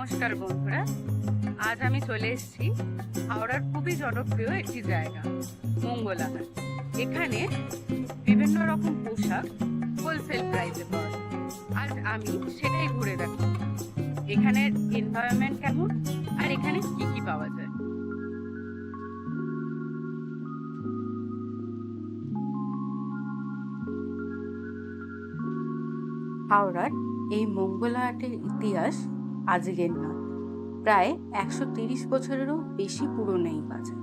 নমস্কার বন্ধুরা, আজ আমি চলে এসেছি হাওড়ার খুবই জনপ্রিয় একটি জায়গা মঙ্গলা হাট। এখানে বিভিন্ন রকম পোশাক হোলসেল প্রাইসে পাওয়া যায়। আজ আমি সেটাই ঘুরে দেখো এখানের এনভায়রনমেন্ট কেমন আর এখানে কি কি পাওয়া যায়। হাওড়ার এই মঙ্গলা হাটের ইতিহাস আজকের না, প্রায় 130 বছরেরও বেশি পুরনো এই বাজার।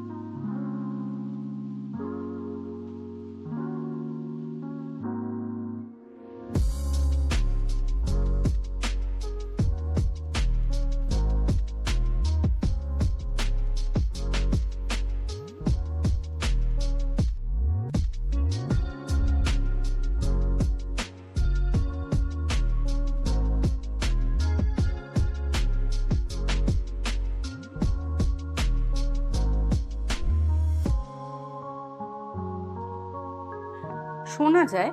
শোনা যায়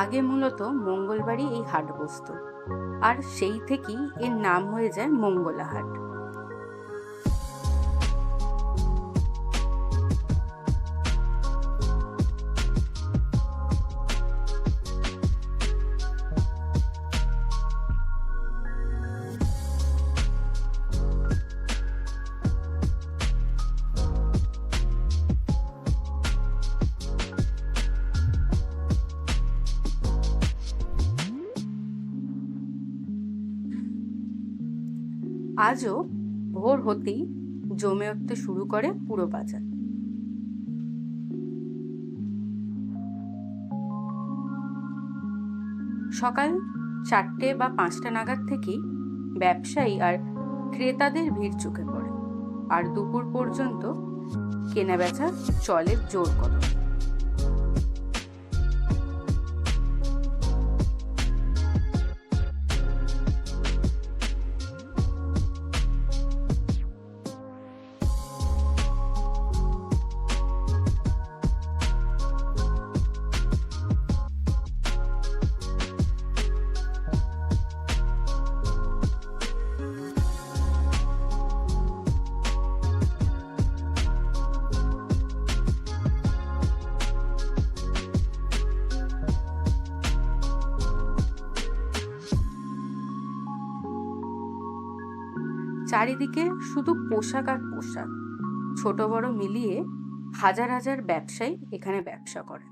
আগে মূলত মঙ্গলবারই এই হাট বসতো, আর সেই থেকেই এর নাম হয়ে যায় মঙ্গলা হাট। আজও ভোর হতেই জমে উঠতে শুরু করে পুরো বাজার। সকাল 4টে বা 5টা নাগাদ থেকেই ব্যবসায়ী আর ক্রেতাদের ভিড় চোখে পড়ে, আর দুপুর পর্যন্ত কেনাবেচা চলে জোর কদমে। চারিদিকে শুধু পোশাক আর পোশাক, ছোট বড় মিলিয়ে হাজার হাজার ব্যবসায়ী এখানে ব্যবসা করে।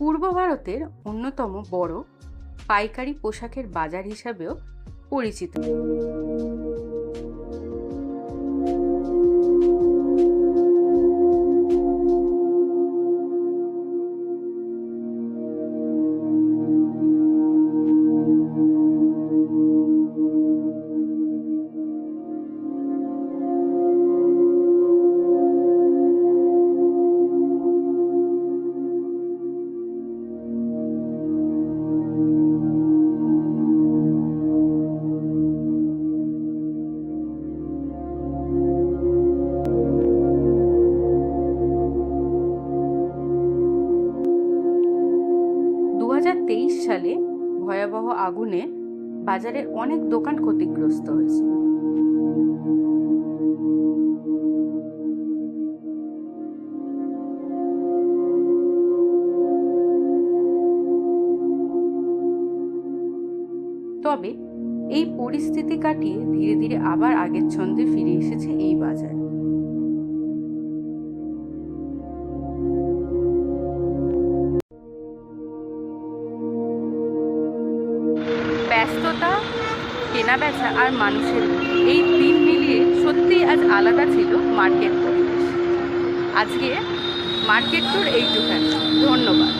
পূর্ব ভারতের অন্যতম বড় পাইকারি পোশাকের বাজার হিসাবেও পরিচিত। সালে ভয়াবহ আগুনে বাজারের অনেক দোকান ক্ষতিগ্রস্ত হয়েছিল। তবে এই পরিস্থিতি কাটিয়ে ধীরে ধীরে আবার আগের ছন্দে ফিরে এসেছে এই বাজার। ব্যস্ততা, কেনাবেচা আর মানুষের এই 3 মিলিয়ে সত্যিই আজ আলাদা ছিল মার্কেট পরিবেশ। আজকে মার্কেট ট্যুর এইটুখানি। ধন্যবাদ।